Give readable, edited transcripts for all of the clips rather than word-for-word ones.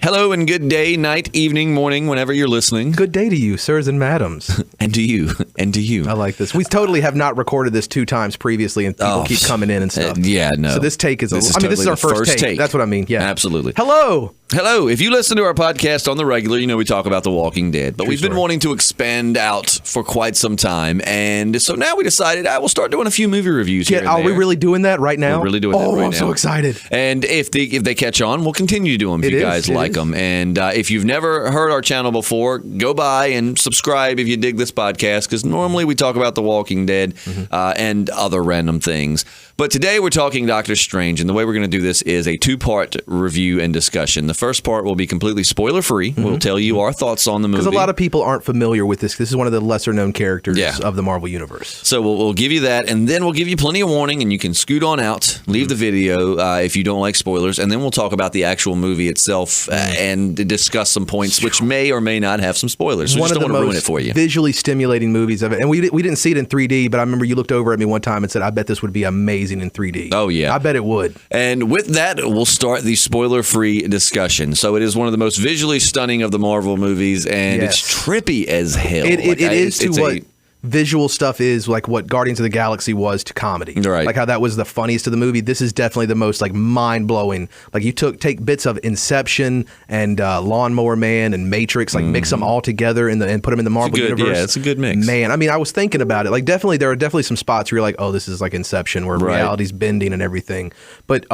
Hello and good day, night, evening, morning, whenever you're listening. Good day to you, sirs and madams. And to you. And to you. I like this. We totally have not recorded this 2 times previously, and people keep coming in and stuff. Yeah, no. So this take is this is our first take. That's what I mean. Yeah. Absolutely. Hello. Hello. If you listen to our podcast on the regular, you know we talk about The Walking Dead. But we've been wanting to expand out for quite some time. And so now we decided we'll start doing a few movie reviews here and are we there. really doing that right now? We're really doing that right now. Oh, I'm so excited. And if they catch on, we'll continue to do them if you guys like them. And if you've never heard our channel before, go by and subscribe if you dig this podcast, because normally we talk about The Walking Dead and other random things. But today we're talking Dr. Strange, and the way we're going to do this is a 2-part review and discussion. The first part will be completely spoiler-free. We'll tell you our thoughts on the movie. Because a lot of people aren't familiar with this. This is one of the lesser-known characters of the Marvel Universe. So we'll give you that, and then we'll give you plenty of warning, and you can scoot on out, leave the video if you don't like spoilers, and then we'll talk about the actual movie itself and discuss some points which may or may not have some spoilers. So one just of don't the want to ruin most it for you. Visually stimulating movies of it. And we didn't see it in 3D, but I remember you looked over at me one time and said, I bet this would be amazing in 3D. Oh, yeah. I bet it would. And with that, we'll start the spoiler-free discussion. So it is one of the most visually stunning of the Marvel movies, and it's trippy as hell. It is what visual stuff is, like what Guardians of the Galaxy was to comedy. Right. Like how that was the funniest of the movie. This is definitely the most like mind-blowing. Like you take bits of Inception and Lawnmower Man and Matrix, like mix them all together and put them in the Marvel universe. Yeah, it's a good mix. Man, I mean, I was thinking about it. Like there are definitely some spots where you're like, oh, this is like Inception, where reality's bending and everything. But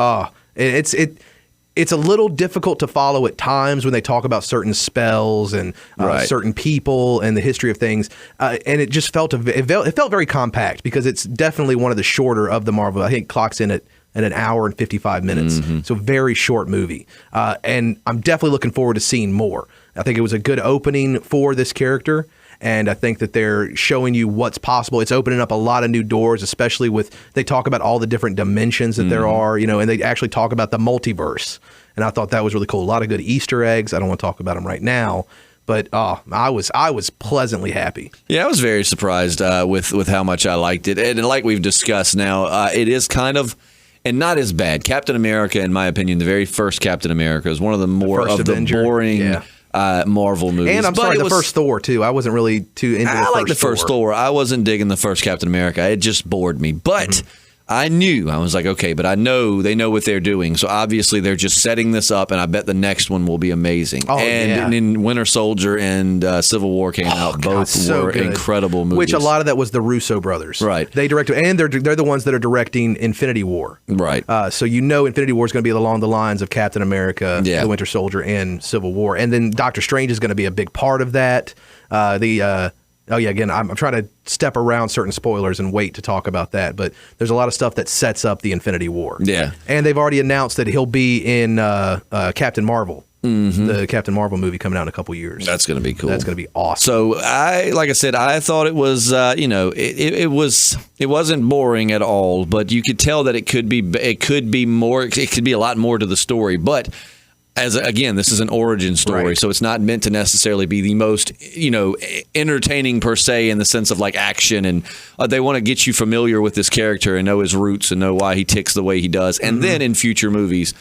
it's a little difficult to follow at times when they talk about certain spells and certain people and the history of things. And it just felt very compact because it's definitely one of the shorter of the Marvel. I think it clocks in at an hour and 55 minutes. So very short movie. And I'm definitely looking forward to seeing more. I think it was a good opening for this character. And I think that they're showing you what's possible. It's opening up a lot of new doors, especially they talk about all the different dimensions that there are, and they actually talk about the multiverse. And I thought that was really cool. A lot of good Easter eggs. I don't want to talk about them right now, but I was pleasantly happy. Yeah, I was very surprised with how much I liked it. And like we've discussed now, it is kind of, and not as bad. Captain America, in my opinion, the very first Captain America is one of the more of Avenger. The boring Marvel movies. And I'm sorry, the first Thor, too. I wasn't really too into I like the first Thor. I wasn't digging the first Captain America. It just bored me. But I was like, okay, but I know they know what they're doing. So obviously they're just setting this up, and I bet the next one will be amazing. Oh, and then Winter Soldier and Civil War came out. Both were incredible movies. Which a lot of that was the Russo brothers. Right. They directed, and they're the ones that are directing Infinity War. Right. So Infinity War is going to be along the lines of Captain America, the Winter Soldier, and Civil War. And then Dr. Strange is going to be a big part of that. Again, I'm trying to step around certain spoilers and wait to talk about that, but there's a lot of stuff that sets up the Infinity War. Yeah. And they've already announced that he'll be in Captain Marvel, the Captain Marvel movie coming out in a couple years. That's going to be cool. That's going to be awesome. So like I said, I thought it was, it wasn't boring at all, but you could tell that it could be more, it could be a lot more to the story, but again, this is an origin story, so it's not meant to necessarily be the most, entertaining per se in the sense of like action, and they want to get you familiar with this character and know his roots and know why he ticks the way he does, and then in future movies,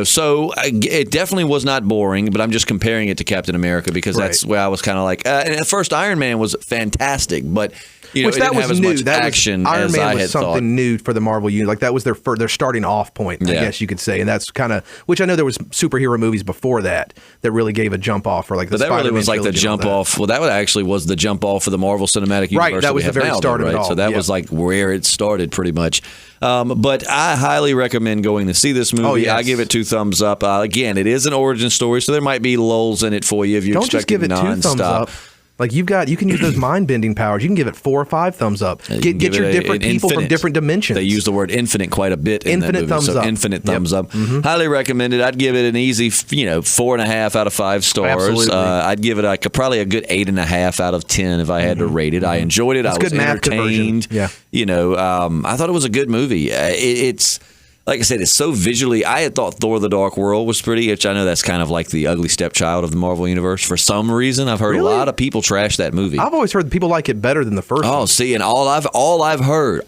so it definitely was not boring. But I'm just comparing it to Captain America because that's where I was kind of like, and at first Iron Man was fantastic, but which that was new. Much action Iron Man was something thought. New for the Marvel universe. Like that was their starting off point, I guess you could say, and that's kind of which I know there was superhero movies before that really gave a jump off for like the. But that really was like the jump off. Well, that actually was the jump off for the Marvel Cinematic Universe. Right, that was the very start of it all. So that was like where it started, pretty much. But I highly recommend going to see this movie. Oh, yes. I give it 2 thumbs up. Again, it is an origin story, so there might be lulls in it for you if you don't just give it 2 thumbs up. Like you can use those mind bending powers. You can give it 4 or 5 thumbs up. Get your different people from different dimensions. They use the word infinite quite a bit in that movie. Thumbs up. Infinite thumbs up. Highly recommend it. I'd give it an easy, 4.5 out of 5 stars. Absolutely. I'd give it probably a good 8.5 out of 10 if I had to rate it. I enjoyed it. I was entertained. Yeah. I thought it was a good movie. It's. Like I said, it's so visually. I had thought Thor: The Dark World was pretty, which I know that's kind of like the ugly stepchild of the Marvel Universe. For some reason, I've heard a lot of people trash that movie. I've always heard people like it better than the first one. Oh, see, and all I've heard,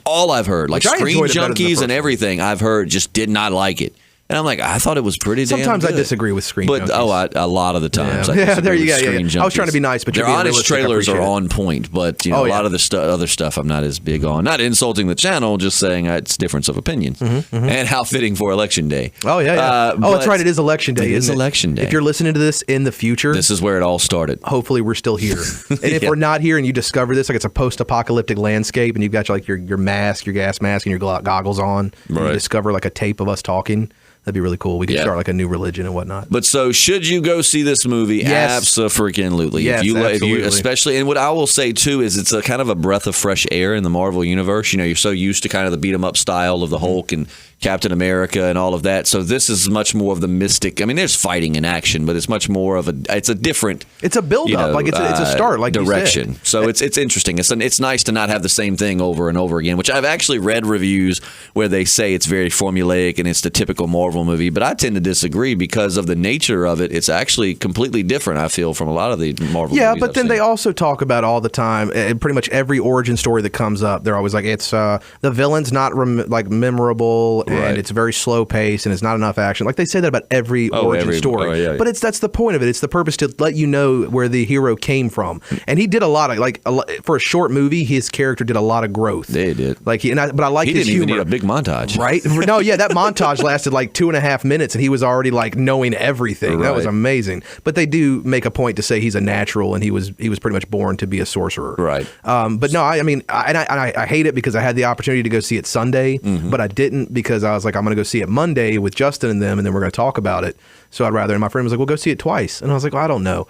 like Screen Junkies and everything, I've heard just did not like it. And I'm like, I thought it was pretty damn Sometimes good. I disagree with Screen But Junkies. a lot of the times, I Yeah, disagree there you with go. Screen I was trying to Junkies. be nice, but their you're being honest realistic. I trailers are appreciate it. on point. But a lot of the other stuff I'm not as big on. Not insulting the channel, just saying it's difference of opinions and how fitting for Election Day. Oh yeah. That's right. It is Election Day. It is Election Day. If you're listening to this in the future, This is where it all started. hopefully we're still here. And if we're not here and you discover this, like it's a post-apocalyptic landscape and you've got your mask, your gas mask, and your goggles on, and you discover like a tape of us talking, that'd be really cool. We could start like a new religion and whatnot. But so should you go see this movie? Yes. Abso-freaking-lutely. Yes, if you absolutely. especially, and what I will say too is it's a kind of a breath of fresh air in the Marvel universe. You're so used to kind of the beat 'em up style of the Hulk and Captain America and all of that. So this is much more of the mystic. I mean, there's fighting and action, but it's much more of it's a different. It's a build up, like it's a start, like direction. You said. So it's interesting. It's nice to not have the same thing over and over again. Which I've actually read reviews where they say it's very formulaic and it's the typical Marvel movie, but I tend to disagree because of the nature of it. It's actually completely different. I feel from a lot of the Marvel. Yeah, movies but I've then seen. they also talk about all the time, and pretty much every origin story that comes up, they're always like, it's the villain's not memorable, and it's very slow paced, and it's not enough action. Like they say that about every origin story. Yeah. But that's the point of it. It's the purpose to let you know where the hero came from. And he did a lot of for a short movie, his character did a lot of growth. They did. But I like He his didn't even humor. need a big montage, Right? No, yeah, that montage lasted like 2.5 minutes, and he was already like knowing everything. That was Right. amazing. But they do make a point to say he's a natural, and he was pretty much born to be a sorcerer. Right. But no, I mean, I hate it because I had the opportunity to go see it Sunday, but I didn't because I was like, I'm going to go see it Monday with Justin and them, and then we're going to talk about it. So I'd rather. And my friend was like, "Well, go see it twice," and I was like, "Well, I don't know."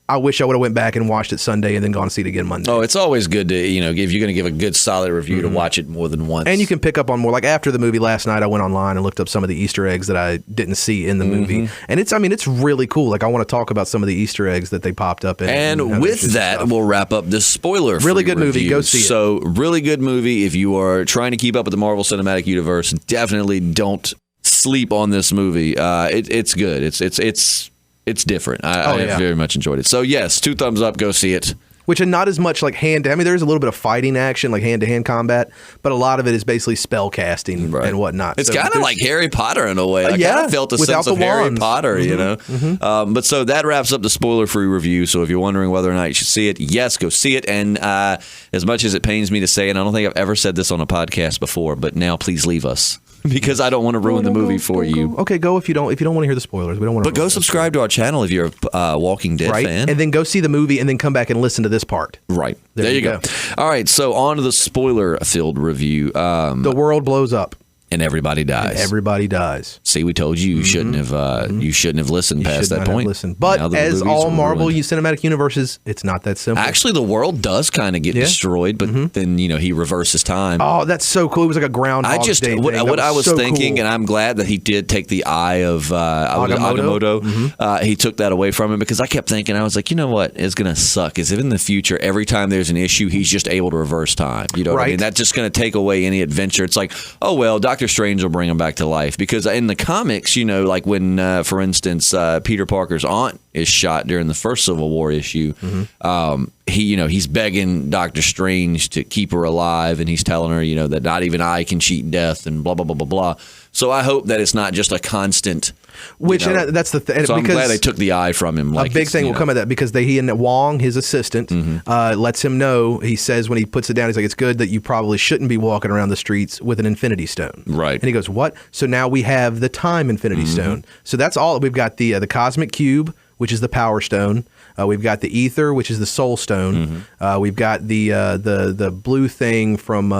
I wish I would have went back and watched it Sunday and then gone to see it again Monday. Oh, it's always good to, if you're going to give a good solid review to watch it more than once. And you can pick up on more. Like after the movie last night, I went online and looked up some of the Easter eggs that I didn't see in the movie. And it's really cool. Like I want to talk about some of the Easter eggs that they popped up in. And with that, we'll wrap up this spoiler. Really good movie. review. Go see it. So, really good movie. If you are trying to keep up with the Marvel Cinematic Universe, definitely don't sleep on this movie. It's good. It's different. I very much enjoyed it. So yes, 2 thumbs up. Go see it. Which and not as much like there's a little bit of fighting action, like hand-to-hand combat, but a lot of it is basically spell casting and whatnot. It's kind of like Harry Potter in a way. I kind of felt a without sense of the Harry wands. Potter, But so that wraps up the spoiler-free review. So if you're wondering whether or not you should see it, yes, go see it. And as much as it pains me to say, and I don't think I've ever said this on a podcast before, but now please leave us. Because I don't want to ruin the movie for you. Okay, go if you don't want to hear the spoilers. We don't want to. But go subscribe to our channel if you're a Walking Dead fan. And then go see the movie and then come back and listen to this part. Right. There you go. All right, so on to the spoiler-filled review. The world blows up. And everybody dies. And everybody dies. See, we told you shouldn't have listened past that point. But as all Marvel Cinematic Universes, it's not that simple. Actually, the world does kind of get destroyed, but then he reverses time. Oh, that's so cool! It was like a Groundhog Day thing. What I was so thinking, cool. and I'm glad that he did take the eye of Agamotto. He took that away from him because I kept thinking, I was like, you know what is going to suck is if in the future every time there's an issue, he's just able to reverse time. You know what I mean? That's just going to take away any adventure. It's like, oh well, Dr. Strange will bring him back to life because in the comics, like when, for instance, Peter Parker's aunt is shot during the first Civil War issue. He's begging Dr. Strange to keep her alive, and he's telling her, that not even I can cheat death, and blah blah blah blah blah. So I hope that it's not just a constant. And that's the thing. So I'm glad they took the eye from him. A big thing will come of that because he and Wong, his assistant, lets him know. He says when he puts it down, he's like, "It's good that you probably shouldn't be walking around the streets with an Infinity Stone." Right. And he goes, "What?" So now we have the Time Infinity Stone. So that's all. We've got the Cosmic Cube, which is the Power Stone. We've got the Ether, which is the Soul Stone. We've got the blue thing from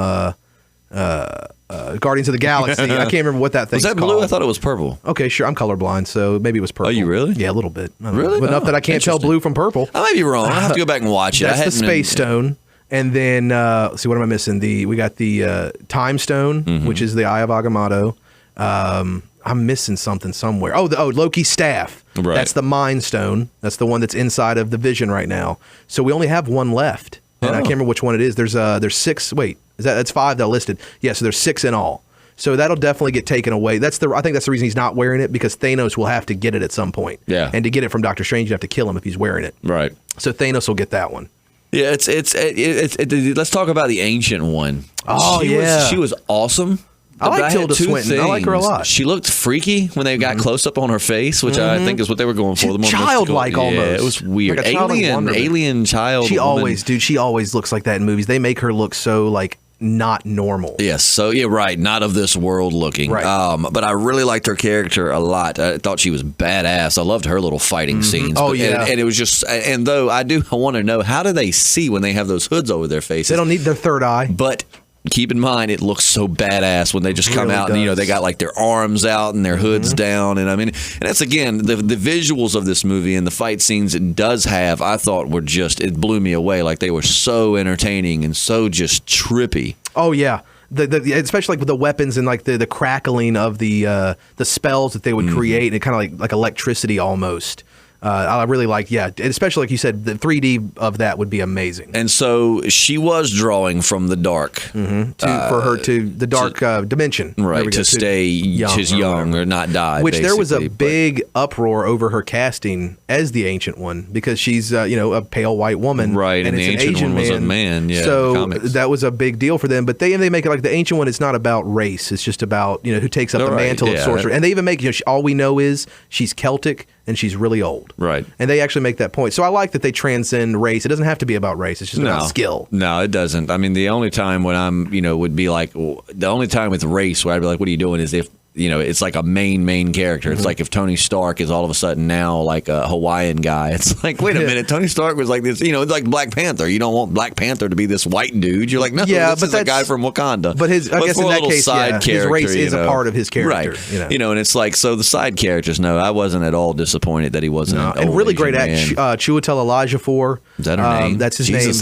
Guardians of the Galaxy. I can't remember what that thing's Was that called. blue? I thought it was purple. Okay, sure. I'm colorblind, so maybe it was purple. Oh, you really? Yeah, a little bit. Really? But enough that I can't tell blue from purple. I might be wrong. I have to go back and watch it. That's the Space Stone. And then, let's see, what am I missing? We got the Time Stone, which is the Eye of Agamotto. I'm missing something somewhere. Oh, Loki's staff. Right. That's the Mind Stone. That's the one that's inside of the Vision right now. So we only have one left, and I can't remember which one it is. There's 6. Wait, that's 5 that listed? Yeah, so there's 6 in all. So that'll definitely get taken away. I think that's the reason he's not wearing it, because Thanos will have to get it at some point. Yeah. And to get it from Dr. Strange, you have to kill him if he's wearing it. Right. So Thanos will get that one. Yeah, let's talk about the ancient one. Oh, she was awesome. I like Tilda Swinton. I like her a lot. She looked freaky when they got close up on her face, which I think is what they were going for. The more childlike almost. Yeah, it was weird. Like alien child. She always looks like that in movies. They make her look so like not normal. Yes. So yeah, right. Not of this world looking. Right. But I really liked her character a lot. I thought she was badass. I loved her little fighting scenes. Oh yeah. And it was just. And though I want to know, how do they see when they have those hoods over their faces? They don't need their third eye. But keep in mind, it looks so badass when they just come out and, they got like their arms out and their hoods down. And I mean, and that's again, the visuals of this movie and the fight scenes it does have, I thought were just, it blew me away. Like they were so entertaining and so just trippy. Oh, yeah. Especially like with the weapons and like the crackling of the spells that they would create, and kind of like electricity almost. I really like, especially like you said, the 3D of that would be amazing. And so she was drawing from the dark. For her to the dark dimension. Right, to stay young or not die. Which there was a big uproar over her casting as the Ancient One, because she's, a pale white woman. Right, and the Ancient Asian One was a man. Yeah, so that was a big deal for them. But they make it like the Ancient One, it's not about race. It's just about, who takes up the mantle of sorcery. And they even make, all we know is she's Celtic and she's really old. Right. And they actually make that point. So I like that they transcend race. It doesn't have to be about race. It's just about skill. No, it doesn't. I mean, the only time when I'm, would be like, the only time with race where I'd be like, what are you doing, is if, it's like a main character. It's like if Tony Stark is all of a sudden now like a Hawaiian guy. It's like, wait a minute, Tony Stark was like this, it's like Black Panther. You don't want Black Panther to be this white dude. You're like, no, this is a guy from Wakanda. But I guess in that case, his race is a part of his character. Right. And it's like, so the side characters, no, I wasn't at all disappointed that he wasn't an old and really Asian great act. Is Chiwetel Ejiofor. that her name? That's his name. That's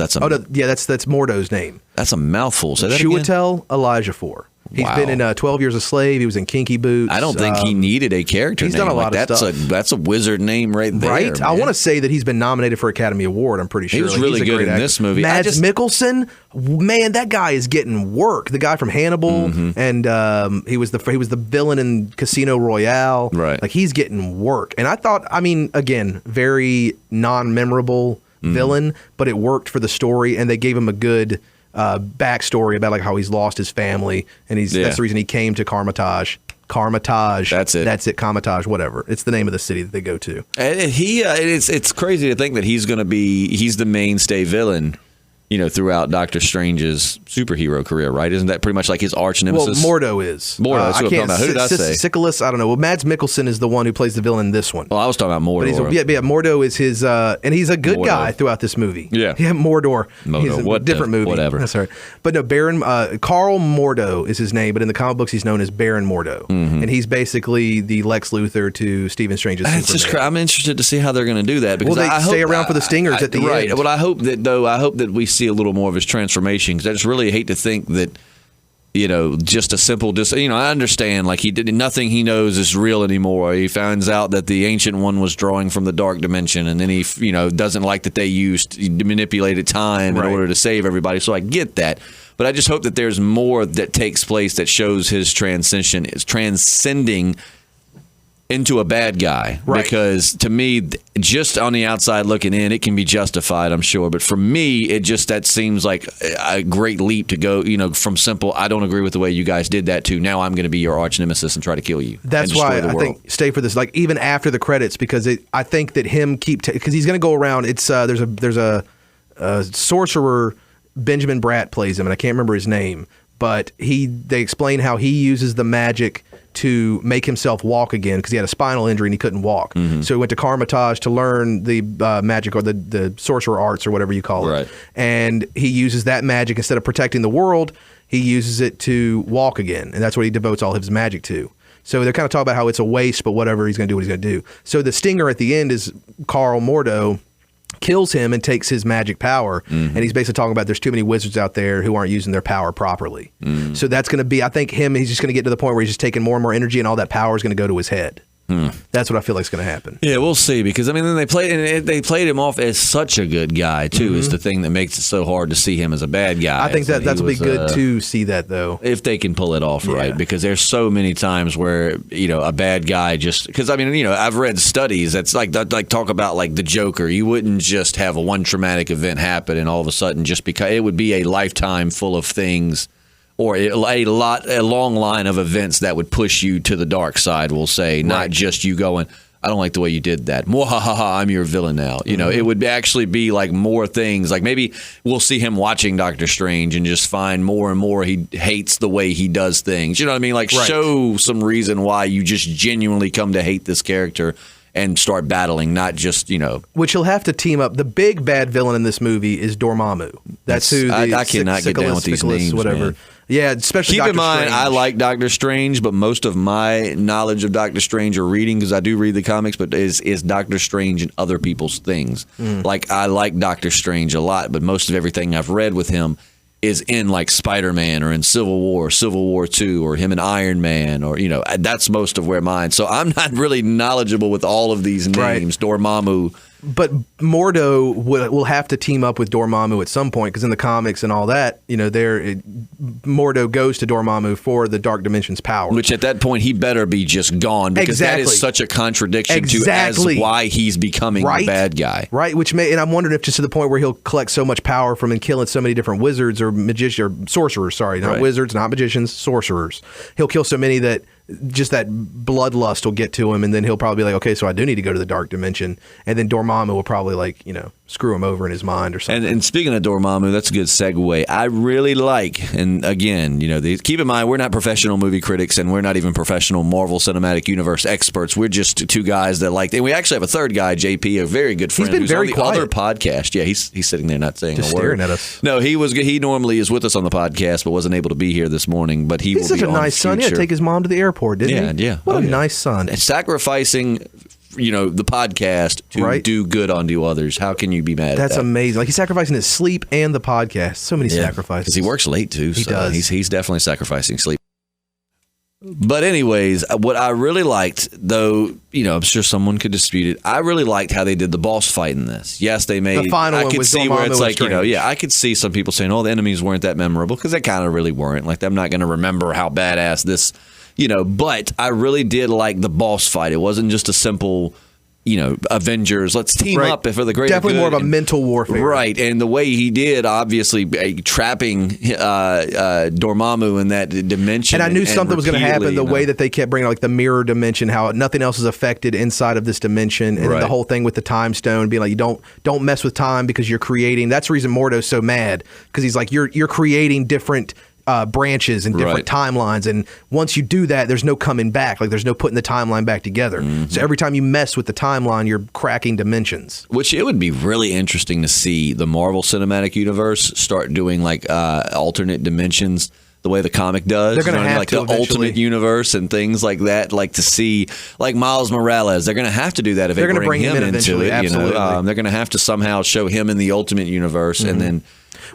that's Mordo's name. That's a mouthful. Say that again. Chiwetel Ejiofor. He's been in 12 Years a Slave. He was in Kinky Boots. I don't think he needed a character name. He's done a lot of stuff. That's a wizard name right there. Right? Man. I want to say that he's been nominated for Academy Award, I'm pretty sure. He was really good in this movie. Mads Mikkelsen, man, that guy is getting work. The guy from Hannibal, and he was the villain in Casino Royale. Right. Like, he's getting work. And I thought, again, very non-memorable villain, but it worked for the story, and they gave him a good backstory about like how he's lost his family, and that's the reason he came to Carmitage. That's it. Carmitage, whatever. It's the name of the city that they go to. And it's crazy to think that he's the mainstay villain, throughout Dr. Strange's superhero career, right? Isn't that pretty much like his arch nemesis? Well, Mordo is. Mordo, that's what I'm talking about. Who did I say? Sycolis, I don't know. Well, Mads Mikkelsen is the one who plays the villain in this one. Well, I was talking about Mordor. But Mordo is his, and he's a good guy throughout this movie. Yeah. Mordor. He's a different movie. Whatever. That's right. But no, Baron, Carl Mordo is his name, but in the comic books he's known as Baron Mordo. And he's basically the Lex Luthor to Stephen Strange's Superman. Just I'm interested to see how they're going to do that, because they stay around for the stingers at the end. Right. But I hope that we see a little more of his transformation, because I just really hate to think that just a simple I understand, like, nothing he knows is real anymore. He finds out that the Ancient One was drawing from the dark dimension, and then he doesn't like that they manipulated time in order to save everybody. So I get that, but I just hope that there's more that takes place that shows his transcending into a bad guy, because to me, just on the outside looking in, it can be justified, I'm sure, but for me, that seems like a great leap to go, from simple, I don't agree with the way you guys did that, to now I'm going to be your arch nemesis and try to kill you. That's why I think stay for this, like, even after the credits, because I think that him because he's going to go around. It's there's a sorcerer, Benjamin Bratt plays him, and I can't remember his name, but they explain how he uses the magic to make himself walk again, because he had a spinal injury and he couldn't walk. So he went to Carmitage to learn the magic, or the sorcerer arts, or whatever you call it. And he uses that magic, instead of protecting the world, he uses it to walk again. And that's what he devotes all of his magic to. So they're kind of talking about how it's a waste, but whatever, he's going to do what he's going to do. So the stinger at the end is Carl Mordo kills him and takes his magic power, and he's basically talking about there's too many wizards out there who aren't using their power properly. So that's going to be, I think, he's just going to get to the point where he's just taking more and more energy, and all that power is going to go to his head. That's what I feel like is going to happen. Yeah, we'll see, because then they played him off as such a good guy too. Is the thing that makes it so hard to see him as a bad guy. I think that's will be good to see that, though, if they can pull it off right, because there's so many times where a bad guy just, because I've read studies that's like talk about like the Joker. You wouldn't just have one traumatic event happen and all of a sudden, just because it would be a lifetime full of things or a long line of events that would push you to the dark side, we'll say, not just you going, I don't like the way you did that. Mwahaha, I'm your villain now. You know, it would actually be like more things. Like maybe we'll see him watching Doctor Strange and just find more and more he hates the way he does things. You know what I mean? Like show some reason why you just genuinely come to hate this character and start battling, not just, you know. Which he'll have to team up. The big bad villain in this movie is Dormammu. That's who the I cannot get down with these names, whatever. man. Yeah, especially Keep Dr. in mind, Strange. I like Doctor Strange, but most of my knowledge of Doctor Strange or reading, because I do read the comics, but is Doctor Strange and other people's things. Like, I like Doctor Strange a lot, but most of everything I've read with him is in, like, Spider-Man or in Civil War 2, or him in Iron Man, or, you know, that's most of where mine. So I'm not really knowledgeable with all of these names. Dormammu. But Mordo will have to team up with Dormammu at some point, because in the comics and all that, you know, Mordo goes to Dormammu for the Dark Dimension's power. Which at that point, he better be just gone, because that is such a contradiction to as why he's becoming the bad guy. Right, and I'm wondering if just to the point where he'll collect so much power from and killing so many different wizards or magicians, or sorcerers, sorry, not wizards, not magicians, sorcerers. He'll kill so many that just that bloodlust will get to him, and then he'll probably be like, okay, so I do need to go to the Dark Dimension, and then Dormammu will probably, like, you know, screw him over in his mind or something. And speaking of Dormammu, that's a good segue. I really like, and again, you know, keep in mind, we're not professional movie critics, and we're not even professional Marvel Cinematic Universe experts. We're just two guys that like, and we actually have a third guy, JP, a very good friend, he's been who's very on the quiet. other podcast. Yeah, he's sitting there not saying just a word. Staring at us. No, he normally is with us on the podcast, but wasn't able to be here this morning. But he's such a nice son. Yeah, take his mom to the airport, didn't he? Yeah. What a nice son. And sacrificing, you know, the podcast to do good unto others. How can you be mad at that? That's amazing. Like, he's sacrificing his sleep and the podcast. So many sacrifices. Because he works late, too. He does. He's definitely sacrificing sleep. But anyways, what I really liked, though, you know, I'm sure someone could dispute it. I really liked how they did the boss fight in this. Yes, they made. The final I one could was see where it's Dormammu like, you know, Strange. I could see some people saying, "Oh, the enemies weren't that memorable," because they kind of really weren't. Like, I'm not going to remember how badass this, you know. But I really did like the boss fight. It wasn't just a simple, you know, Avengers, let's team up for the greater Definitely good. more of a mental warfare. Right, and the way he did, obviously, trapping Dormammu in that dimension. And I knew something was going to happen, the way that they kept bringing, like, the mirror dimension, how nothing else is affected inside of this dimension, and then the whole thing with the time stone being like, you don't mess with time because you're creating. That's the reason Mordo's so mad, because he's like, you're creating different branches and different timelines, and once you do that, there's no coming back. Like, there's no putting the timeline back together. So every time you mess with the timeline, you're cracking dimensions. Which it would be really interesting to see the Marvel Cinematic Universe start doing, like, alternate dimensions the way the comic does. They're going to have like to the eventually. Ultimate Universe and things like that. Like, to see, like, Miles Morales, they're going to have to do that if They're they gonna bring him into eventually, it. absolutely. You know? They're going to have to somehow show him in the Ultimate Universe, and then.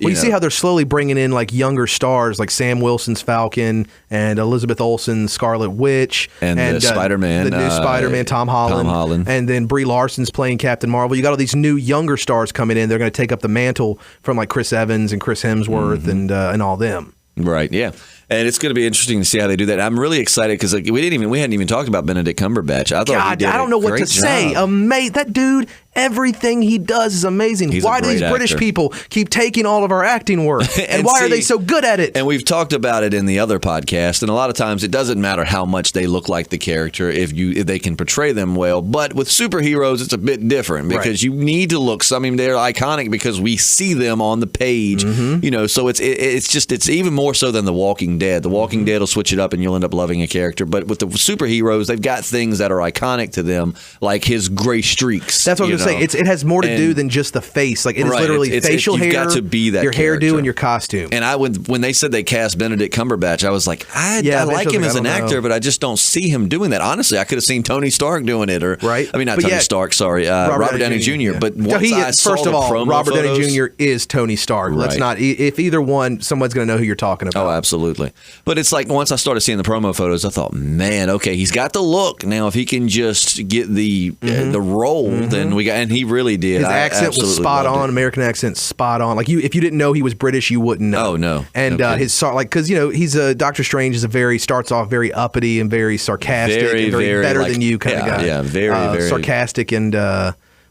You see how they're slowly bringing in, like, younger stars, like Sam Wilson's Falcon and Elizabeth Olsen's Scarlet Witch and Spider-Man, the new Spider-Man, Tom Holland, and then Brie Larson's playing Captain Marvel. You got all these new younger stars coming in. They're going to take up the mantle from, like, Chris Evans and Chris Hemsworth and all them. Right. Yeah. And it's going to be interesting to see how they do that. I'm really excited because, like, we hadn't even talked about Benedict Cumberbatch. I thought he did I don't know what to say. That dude, everything he does is amazing. Why do these British people keep taking all of our acting work? and why are they so good at it? And we've talked about it in the other podcast. And a lot of times it doesn't matter how much they look like the character if they can portray them well. But with superheroes, it's a bit different because you need to look. I mean, they're iconic because we see them on the page. You know, so it's even more so than The Walking Dead. The Walking Dead will switch it up and you'll end up loving a character. But with the superheroes, they've got things that are iconic to them, like his gray streaks. That's what I was going to say. It has more to do than just the face. Like, it is literally facial hair, got to be that your character. hairdo, and your costume. And when they said they cast Benedict Cumberbatch, I was like, I like him as an actor, but I just don't see him doing that. Honestly, I could have seen Tony Stark doing it, not Tony Stark, sorry, Robert Downey Jr. Yeah. But once I saw first of all, Robert Downey Jr. is Tony Stark. Let's not. If either one, someone's going to know who you're talking about. Oh, absolutely. But it's like once I started seeing the promo photos, I thought, man, okay, he's got the look. Now, if he can just get the role, then we got, and he really did. His accent was spot on. American accent, spot on. Like, if you didn't know he was British, you wouldn't know. Oh no. And because he's Dr. Strange is starts off very uppity and very sarcastic, and very better than you kind of guy. Yeah, very sarcastic and.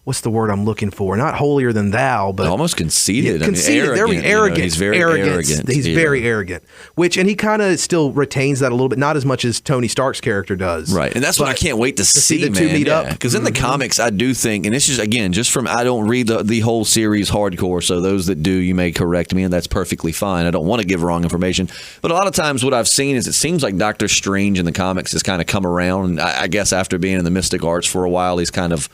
what's the word I'm looking for? Not holier than thou, but almost conceited. Conceited. Arrogant. Arrogant. He's very arrogant. He's very arrogant. And he kind of still retains that a little bit, not as much as Tony Stark's character does. Right, and that's what I can't wait to see the two meet up. Because in the comics, I do think, and this is again just from I don't read the whole series hardcore, so those that do, you may correct me, and that's perfectly fine. I don't want to give wrong information, but a lot of times what I've seen is it seems like Doctor Strange in the comics has kind of come around. And I guess after being in the mystic arts for a while, he's kind of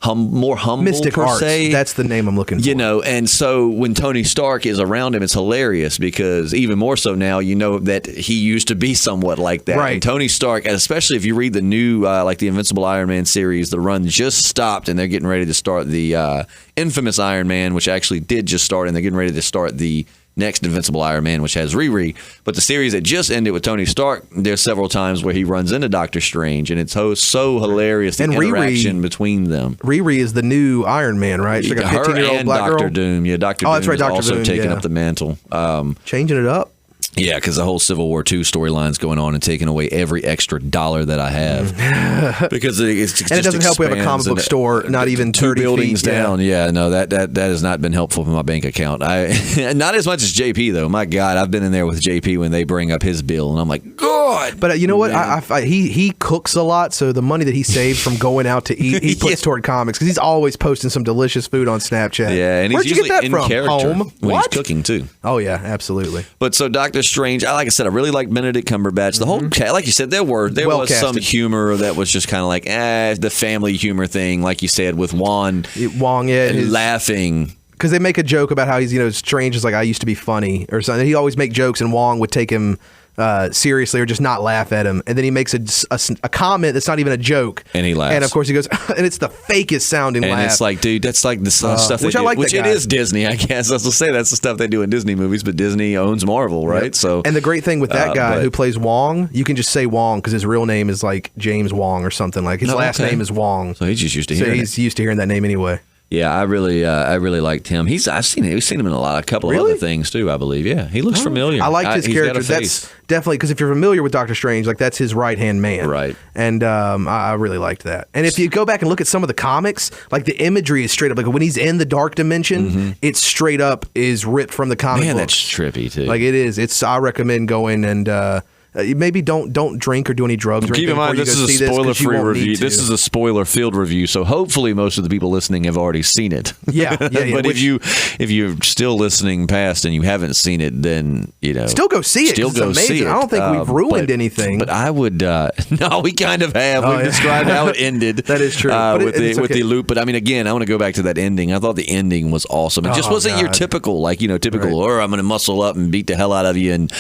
more humble, Mystic per Arts. se. That's the name I'm looking for. And so when Tony Stark is around him, it's hilarious because even more so now, that he used to be somewhat like that. Right. And Tony Stark, and especially if you read the new, like the Invincible Iron Man series, the run just stopped and they're getting ready to start the infamous Iron Man, which actually did just start, and they're getting ready to start the next Invincible Iron Man, which has Riri. But the series that just ended with Tony Stark, there's several times where he runs into Doctor Strange, and it's so hilarious, the interaction between them. Riri is the new Iron Man, right? She's like a 15-year-old black Dr. girl. Doom. Yeah, Dr. Doom that's right, is Dr. also Doom, taking up the mantle. Changing it up. Yeah, because the whole Civil War II storyline's going on and taking away every extra dollar that I have. Because it doesn't help we have a comic book store, not even 2 30 buildings feet down. Yeah, no, that has not been helpful for my bank account. Not as much as JP though. My God, I've been in there with JP when they bring up his bill, and I'm like, God. But you know what? He cooks a lot, so the money that he saves from going out to eat, he puts toward comics because he's always posting some delicious food on Snapchat. Yeah, and Where'd he's you get usually that from? in character Home? when he's cooking too. Oh yeah, absolutely. But so Dr. Strange, like I said, I really like Benedict Cumberbatch. The whole, like you said, there was some humor that was just kind of like the family humor thing, like you said, with Wong laughing. Because they make a joke about how he's, Strange is like, I used to be funny or something. He always make jokes, and Wong would take him seriously or just not laugh at him. And then he makes a comment that's not even a joke. And he laughs. And of course he goes, and it's the fakest sounding laugh. And it's like, dude, that's like the stuff they which do. I like which it is Disney, I guess. I was going to say that's the stuff they do in Disney movies, but Disney owns Marvel, right? Yep. So, and the great thing with that guy who plays Wong, you can just say Wong because his real name is like James Wong or something. Like his last name is Wong. So he's just used to hearing he's used to hearing that name anyway. Yeah, I really liked him. We've seen him in a couple of other things too, I believe. Yeah, he looks familiar. I liked his character. That's definitely because if you're familiar with Doctor Strange, like that's his right hand man, right? And I really liked that. And if you go back and look at some of the comics, like the imagery is straight up like when he's in the dark dimension, it's straight up is ripped from the comic. Man, books. that's trippy too. Like it is. I recommend going and. Maybe don't drink or do any drugs. Keep in mind, this is a spoiler-free review. This is a spoiler-filled review, so hopefully most of the people listening have already seen it. Yeah. But if you're still listening past and you haven't seen it, then still go see it. Still go it's amazing. see it. I don't think we've ruined anything. But I would. No, we kind of have. We've described how it ended. That is true. With the loop. But I mean, again, I want to go back to that ending. I thought the ending was awesome. It just wasn't your typical, typical. Or I'm going to muscle up and beat the hell out of you and.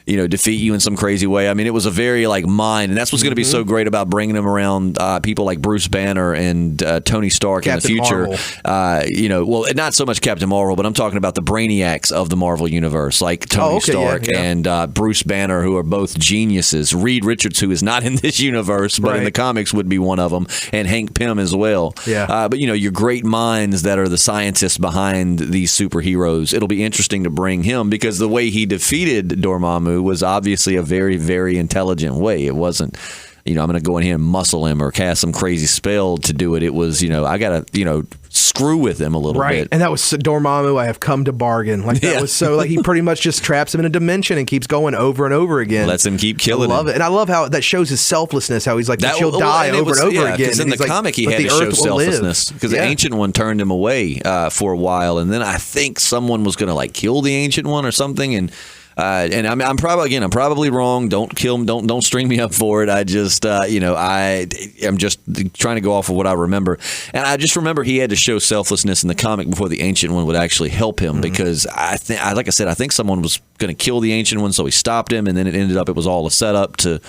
Defeat you in some crazy way. I mean, it was a very mind, and that's what's going to be so great about bringing them around people like Bruce Banner and Tony Stark Captain in the future. Marvel. Not so much Captain Marvel, but I'm talking about the brainiacs of the Marvel universe, like Tony Stark and Bruce Banner, who are both geniuses. Reed Richards, who is not in this universe, but in the comics would be one of them, and Hank Pym as well. Yeah. But your great minds that are the scientists behind these superheroes. It'll be interesting to bring him because the way he defeated Dormammu was obviously a very, very intelligent way. It wasn't, I'm going to go in here and muscle him or cast some crazy spell to do it. It was, I got to, screw with him a little bit. And that was Dormammu, I have come to bargain. Like that was so, he pretty much just traps him in a dimension and keeps going over and over again. Lets him keep killing him. I love it. And I love how that shows his selflessness, how he's like, she'll die over and over again. Because in the comic he had to show selflessness because the Ancient One turned him away for a while. And then I think someone was going to kill the Ancient One or something. And I'm probably wrong. Don't kill him. Don't string me up for it. I just, I'm just trying to go off of what I remember. And I just remember he had to show selflessness in the comic before the Ancient One would actually help him because I think someone was going to kill the Ancient One, so he stopped him, and then it was all a setup to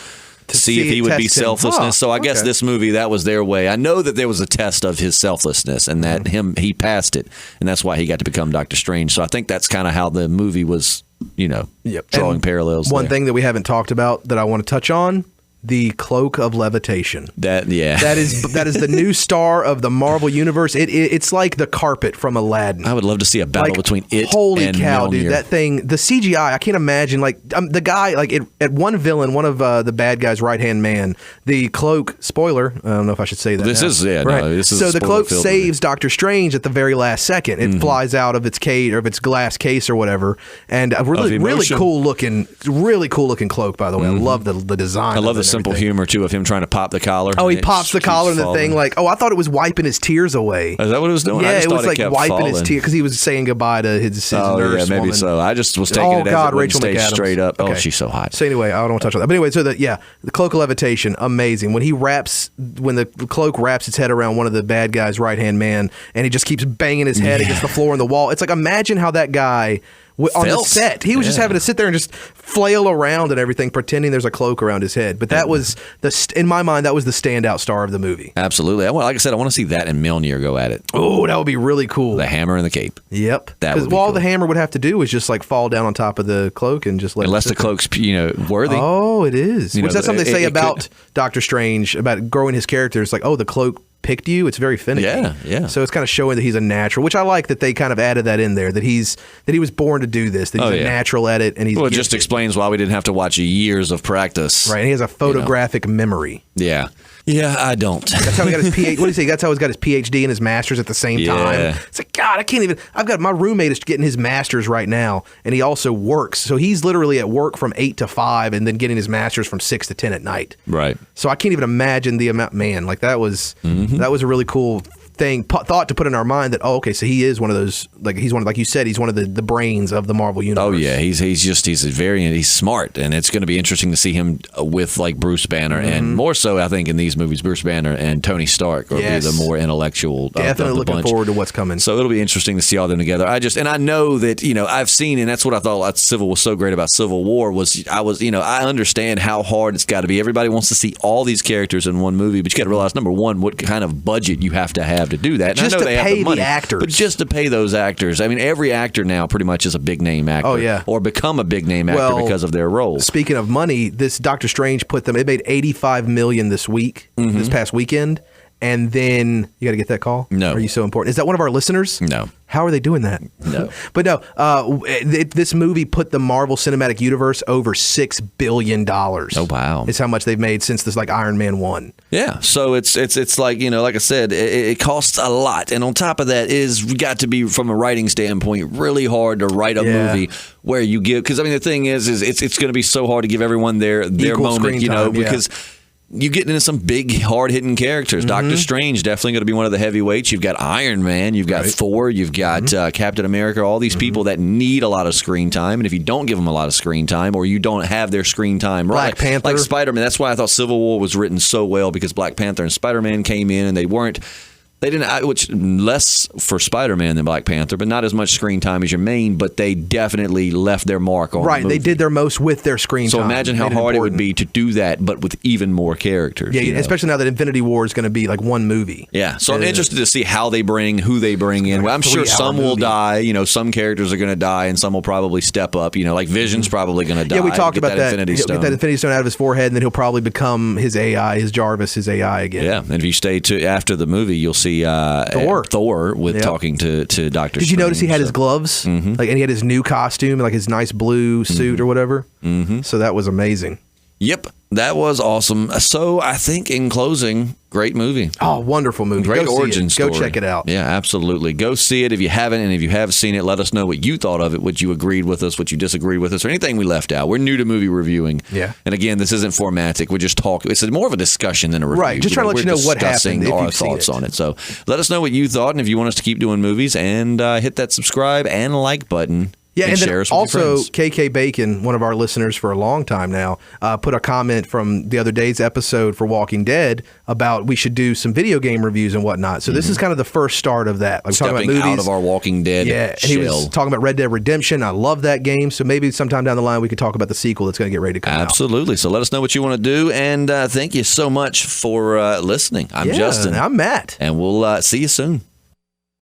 see if he would be selflessness. So I guess this movie, that was their way. I know that there was a test of his selflessness and that he passed it, and that's why he got to become Doctor Strange. So I think that's kind of how the movie was, drawing parallels. One thing that we haven't talked about that I want to touch on, the Cloak of Levitation. That is the new star of the Marvel Universe. It's like the carpet from Aladdin. I would love to see a battle between it holy and cow, Mjolnir. dude! That thing, the CGI, I can't imagine. Like the guy, like at one villain, one of the bad guy's right hand man, the Cloak. Spoiler. I don't know if I should say that. This now. is right. No, this is so the Cloak spoiler-filled saves Dr. Strange at the very last second. It flies out of its cage or of its glass case or whatever, and a really cool looking cloak. By the way, I love the design. I love the simple humor too of him trying to pop the collar. Oh, he pops the collar and the thing like, I thought it was wiping his tears away. Is that what it was doing? Yeah, it was like wiping his tears because he was saying goodbye to his nurse. Yeah, maybe woman. So. I just was taking it as it wouldn't stay straight up. Okay. Oh, she's so hot. So anyway, I don't want to touch on that. But anyway, so the Cloak of Levitation, amazing. When the cloak wraps its head around one of the bad guy's right hand man, and he just keeps banging his head against the floor and the wall. It's like, imagine how that guy on the set, he was just having to sit there and just flail around and everything, pretending there's a cloak around his head. But that was in my mind, that was the standout star of the movie. Absolutely. Like I said, I want to see that and Mjolnir go at it. Oh, that would be really cool. The hammer and the cape. Yep. Because all the hammer would have to do is just like fall down on top of the cloak and just let unless the cloak's worthy. Oh, it is. Which that's something they say about Dr. Strange, about growing his character. It's like, the cloak picked you. It's very finicky. Yeah. So it's kind of showing that he's a natural, which I like that they kind of added that in there, that he was born to do this, that he's a natural at it, and he's it just explains why we didn't have to watch years of practice. Right, and he has a photographic memory. Yeah. Yeah, I don't. That's how he got his PhD. What do you say? That's how he's got his PhD and his master's at the same time. It's like, God, I can't even. My roommate is getting his master's right now, and he also works. So he's literally at work from 8 to 5, and then getting his master's from 6 to 10 at night. Right. So I can't even imagine the amount. Man, like that was a really cool thought to put in our mind that so he is one of those, like he's one, like you said, he's one of the brains of the Marvel universe. Oh yeah, he's smart, and it's going to be interesting to see him with like Bruce Banner, and more so I think in these movies Bruce Banner and Tony Stark will be the more intellectual. Definitely of the looking bunch. forward to what's coming. So it'll be interesting to see all them together. I know that I've seen, and that's what I thought Civil was so great about Civil War I understand how hard it's got to be. Everybody wants to see all these characters in one movie, but you got to realize, number one, what kind of budget you have to do that. And just I know to they pay have the money, the actors. But just to pay those actors. I mean, every actor now pretty much is a big name actor. Oh, yeah. Or become a big name actor because of their roles. Speaking of money, this Dr. Strange it made $85 million this week, this past weekend. And then you got to get that call? No. Are you so important? Is that one of our listeners? No. How are they doing that? No. But no, this movie put the Marvel Cinematic Universe over $6 billion. Oh, wow. It's how much they've made since this Iron Man 1. Yeah. So it's like, like I said, it costs a lot. And on top of that, it has got to be, from a writing standpoint, really hard to write a movie where you give, because the thing is it's going to be so hard to give everyone their equal moment, because you get into some big, hard-hitting characters. Doctor Strange, definitely going to be one of the heavyweights. You've got Iron Man, you've got Thor, you've got Captain America, all these people that need a lot of screen time. And if you don't give them a lot of screen time, or you don't have their screen time right, Black Panther. like Spider-Man, that's why I thought Civil War was written so well, because Black Panther and Spider-Man came in and they didn't, which less for Spider-Man than Black Panther, but not as much screen time as your main, but they definitely left their mark on the movie. They did their most with their screen time. So imagine how hard it would be to do that, but with even more characters. Yeah, especially now that Infinity War is going to be like one movie. Yeah, so I'm interested to see who they bring in. Well, I'm sure some will die. Some characters are going to die, and some will probably step up. Like Vision's probably going to die. Yeah, we talked about that. Infinity Stone. Get that Infinity Stone out of his forehead, and then he'll probably become his AI, his Jarvis, his AI again. Yeah, and if you stay after the movie, you'll see Thor with talking to Dr. Strange. Did you notice he had his gloves? And he had his new costume, like his nice blue suit or whatever? So that was amazing. Yep, that was awesome. So I think in closing, great movie. Oh, wonderful movie. Great origin story. Go check it out. Yeah, absolutely. Go see it if you haven't, and if you have seen it, let us know what you thought of it, what you agreed with us, what you disagreed with us, or anything we left out. We're new to movie reviewing. Yeah. And again, this isn't formatic. We're just talking. It's more of a discussion than a review. Right, just trying to let you know what happened if our you've seen thoughts it. on it. So let us know what you thought, and if you want us to keep doing movies, and hit that subscribe and like button. Yeah, and then share us with also your friends. KK Bacon, one of our listeners for a long time now, put a comment from the other day's episode for Walking Dead about we should do some video game reviews and whatnot. So this is kind of the first start of that. Like Stepping talking about movies. out of our Walking Dead and he was talking about Red Dead Redemption. I love that game. So maybe sometime down the line we could talk about the sequel that's going to get ready to come out. Absolutely. So let us know what you want to do, and thank you so much for listening. I'm Justin. I'm Matt. And we'll see you soon.